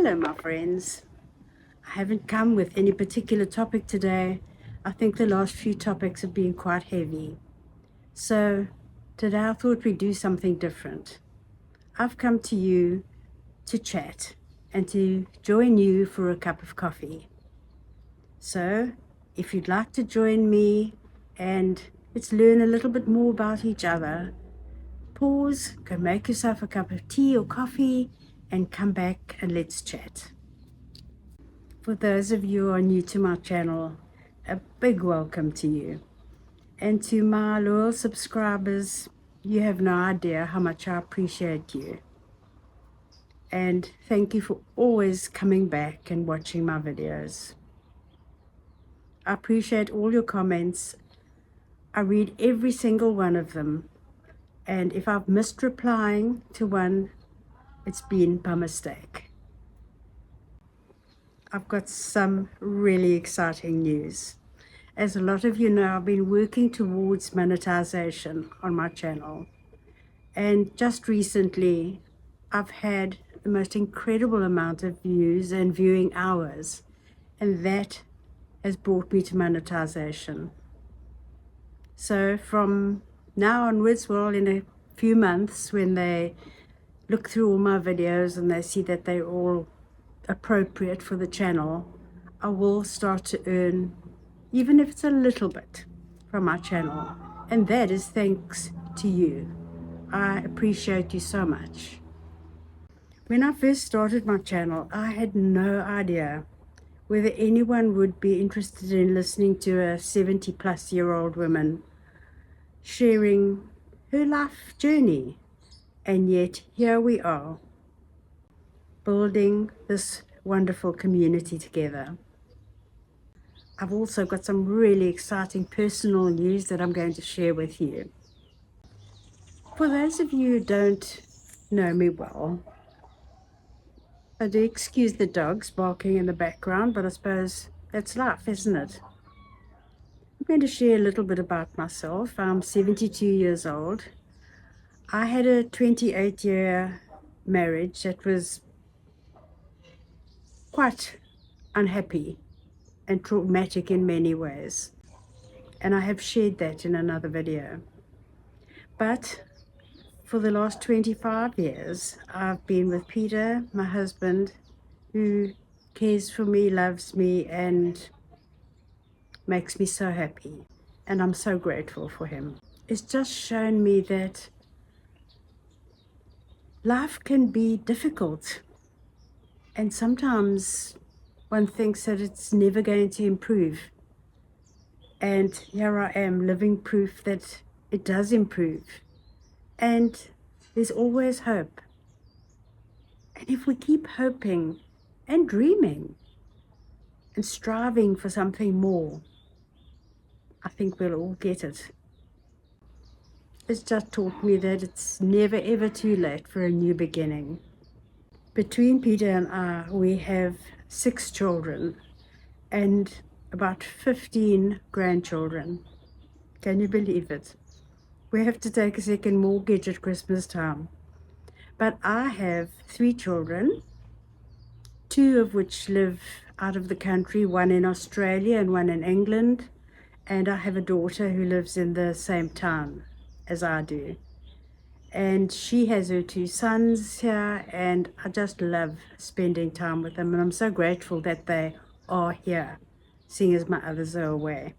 Hello, my friends. I haven't come with any particular topic today. I think the last few topics have been quite heavy. So today I thought we'd do something different. I've come to you to chat and to join you for a cup of coffee. So if you'd like to join me and let's learn a little bit more about each other, pause, go make yourself a cup of tea or coffee, and come back and let's chat. For those of you who are new to my channel, a big welcome to you. And to my loyal subscribers, you have no idea how much I appreciate you. And thank you for always coming back and watching my videos. I appreciate all your comments. I read every single one of them. And if I've missed replying to one, it's been by mistake. I've got some really exciting news. As a lot of you know, I've been working towards monetization on my channel. And just recently, I've had the most incredible amount of views and viewing hours. And that has brought me to monetization. So from now onwards, well, in a few months, when they look through all my videos and they see that they're all appropriate for the channel, I will start to earn, even if it's a little bit, from my channel. And that is thanks to you. I appreciate you so much. When I first started my channel, I had no idea whether anyone would be interested in listening to a 70-plus-year-old woman sharing her life journey. And yet, here we are, building this wonderful community together. I've also got some really exciting personal news that I'm going to share with you. For those of you who don't know me well, I do excuse the dogs barking in the background, but I suppose that's life, isn't it? I'm going to share a little bit about myself. I'm 72 years old. I had a 28-year marriage that was quite unhappy and traumatic in many ways. And I have shared that in another video. But for the last 25 years, I've been with Peter, my husband, who cares for me, loves me, and makes me so happy. And I'm so grateful for him. It's just shown me that life can be difficult. And sometimes one thinks that it's never going to improve. And here I am, living proof that it does improve. And there's always hope. And if we keep hoping and dreaming and striving for something more, I think we'll all get it. It's just taught me that it's never ever too late for a new beginning. Between Peter and I, we have 6 children and about 15 grandchildren. Can you believe it? We have to take a second mortgage at Christmas time. But I have 3 children, 2 of which live out of the country, one in Australia and one in England. And I have a daughter who lives in the same town as I do. And she has her 2 sons here, and I just love spending time with them. And I'm so grateful that they are here, seeing as my others are away.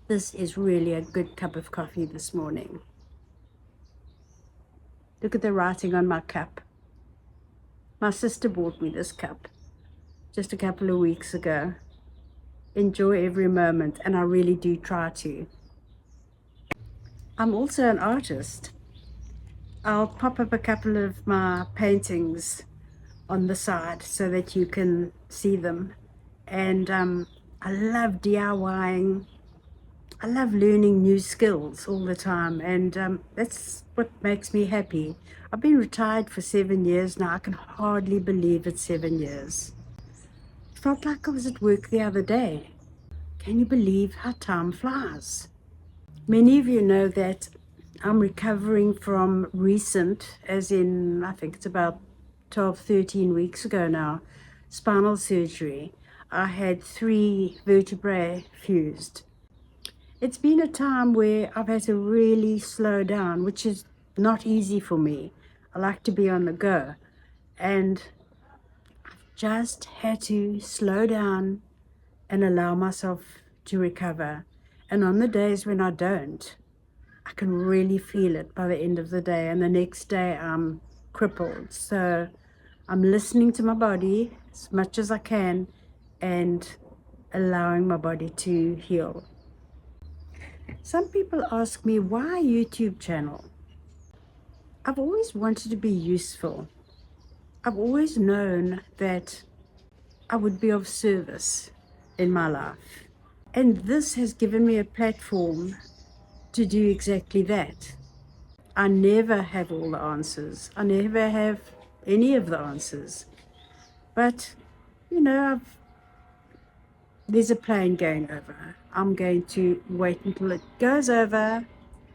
This is really a good cup of coffee this morning. Look at the writing on my cup. My sister bought me this cup just a couple of weeks ago. Enjoy every moment, and I really do try to. I'm also an artist. I'll pop up a couple of my paintings on the side so that you can see them. And I love DIYing. I love learning new skills all the time, and that's what makes me happy. I've been retired for 7 years now. I can hardly believe it's 7 years. It felt like I was at work the other day. Can you believe how time flies? Many of you know that I'm recovering from recent, as in, I think it's about 12, 13 weeks ago now, spinal surgery. I had 3 vertebrae fused. It's been a time where I've had to really slow down, which is not easy for me. I like to be on the go. And just had to slow down and allow myself to recover. And on the days when I don't, I can really feel it by the end of the day. And the next day, I'm crippled. So I'm listening to my body as much as I can and allowing my body to heal. Some people ask me, why a YouTube channel? I've always wanted to be useful. I've always known that I would be of service in my life. And this has given me a platform to do exactly that. I never have all the answers. I never have any of the answers. But, you know, there's a plane going over. I'm going to wait until it goes over.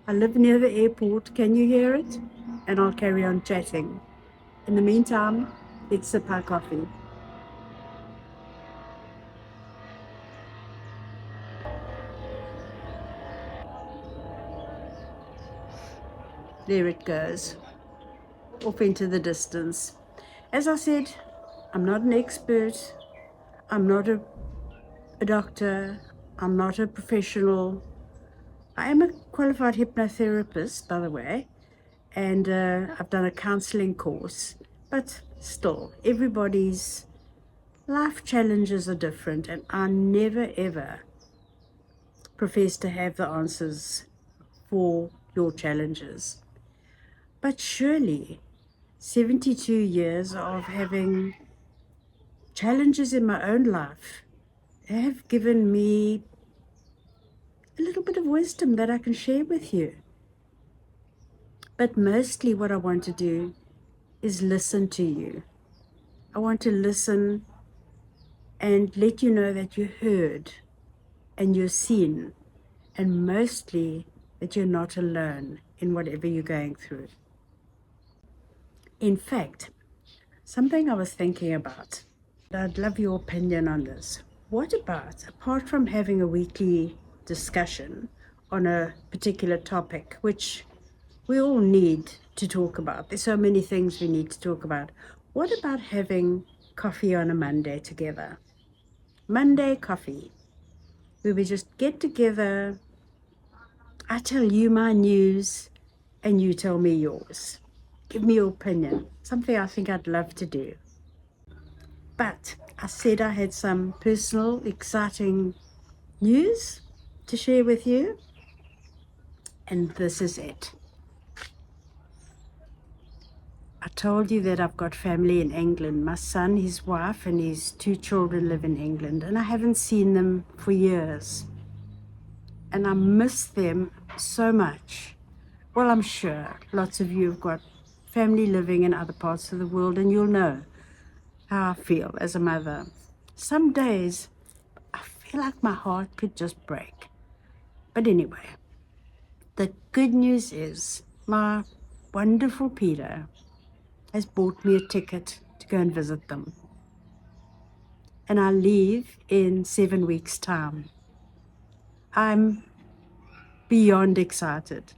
I live near the airport. Can you hear it? And I'll carry on chatting. In the meantime, let's sip our coffee. There it goes, off into the distance. As I said, I'm not an expert. I'm not a doctor. I'm not a professional. I am a qualified hypnotherapist, by the way, and I've done a counseling course. But still, everybody's life challenges are different, and I never ever profess to have the answers for your challenges. But surely, 72 years of having challenges in my own life have given me a little bit of wisdom that I can share with you. But mostly what I want to do is listen to you. I want to listen and let you know that you're heard and you're seen, and mostly that you're not alone in whatever you're going through. In fact, something I was thinking about, I'd love your opinion on this. What about, apart from having a weekly discussion on a particular topic, which we all need to talk about, there's so many things we need to talk about, what about having coffee on a Monday together? Monday coffee, where we just get together, I tell you my news, and you tell me yours. Give me your opinion, something I think I'd love to do. But I said I had some personal, exciting news to share with you, and this is it. I told you that I've got family in England. My son, his wife, and his 2 children live in England, and I haven't seen them for years. And I miss them so much. Well, I'm sure lots of you have got family living in other parts of the world, and you'll know how I feel as a mother. Some days I feel like my heart could just break. But anyway, the good news is my wonderful Peter has bought me a ticket to go and visit them. And I leave in 7 weeks' time. I'm beyond excited.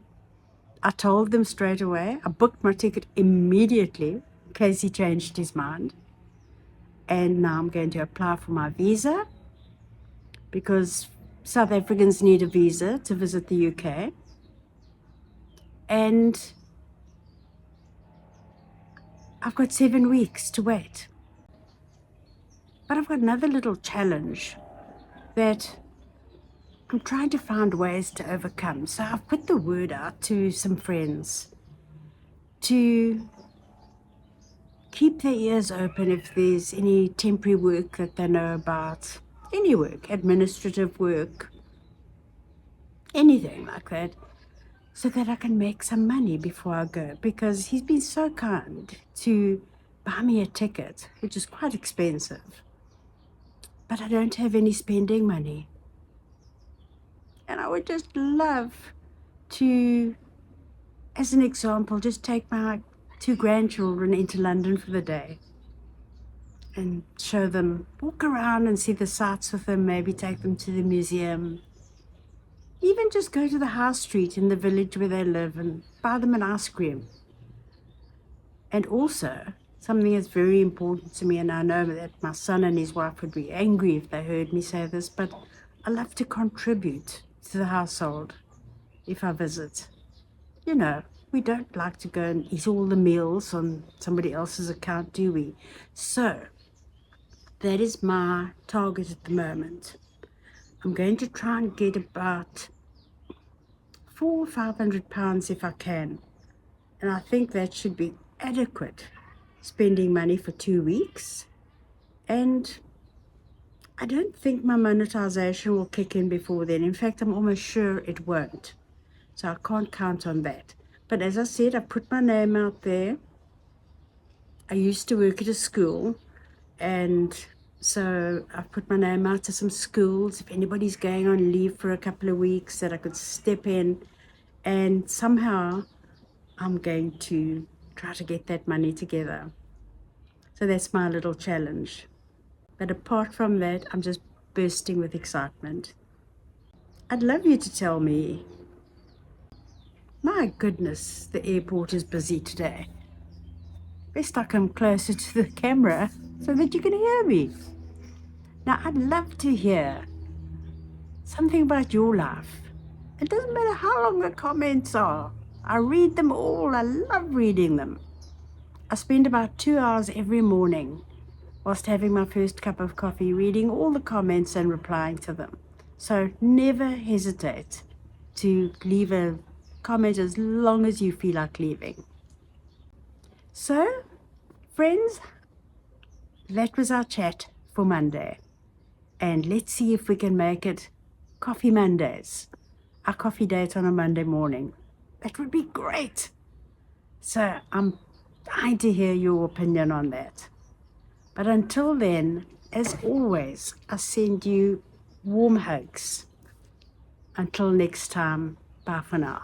I told them straight away. I booked my ticket immediately in case he changed his mind. And now I'm going to apply for my visa, because South Africans need a visa to visit the UK. And I've got 7 weeks to wait. But I've got another little challenge that I'm trying to find ways to overcome. So I've put the word out to some friends to keep their ears open if there's any temporary work that they know about, any work, administrative work, anything like that, so that I can make some money before I go, because he's been so kind to buy me a ticket, which is quite expensive, but I don't have any spending money. And I would just love to as an example, just take my 2 grandchildren into London for the day and show them, walk around and see the sights with them, maybe take them to the museum. Even just go to the high street in the village where they live and buy them an ice cream. And also, something that's very important to me, and I know that my son and his wife would be angry if they heard me say this, but I love to contribute to the household if I visit. You know, we don't like to go and eat all the meals on somebody else's account, do we? So, that is my target at the moment. I'm going to try and get about £400 or £500 if I can. And I think that should be adequate spending money for 2 weeks. And I don't think my monetization will kick in before then. In fact, I'm almost sure it won't. So I can't count on that. But as I said, I put my name out there. I used to work at a school, and so I've put my name out to some schools. If anybody's going on leave for a couple of weeks, that I could step in, and somehow I'm going to try to get that money together. So that's my little challenge. But apart from that, I'm just bursting with excitement. I'd love you to tell me, my goodness, the airport is busy today. Best I come closer to the camera so that you can hear me. Now, I'd love to hear something about your life. It doesn't matter how long the comments are. I read them all. I love reading them. I spend about 2 hours every morning whilst having my first cup of coffee, reading all the comments and replying to them. So never hesitate to leave a comment as long as you feel like leaving. So, friends, that was our chat for Monday. And let's see if we can make it Coffee Mondays, our coffee date on a Monday morning. That would be great. So I'm dying to hear your opinion on that. But until then, as always, I send you warm hugs. Until next time, bye for now.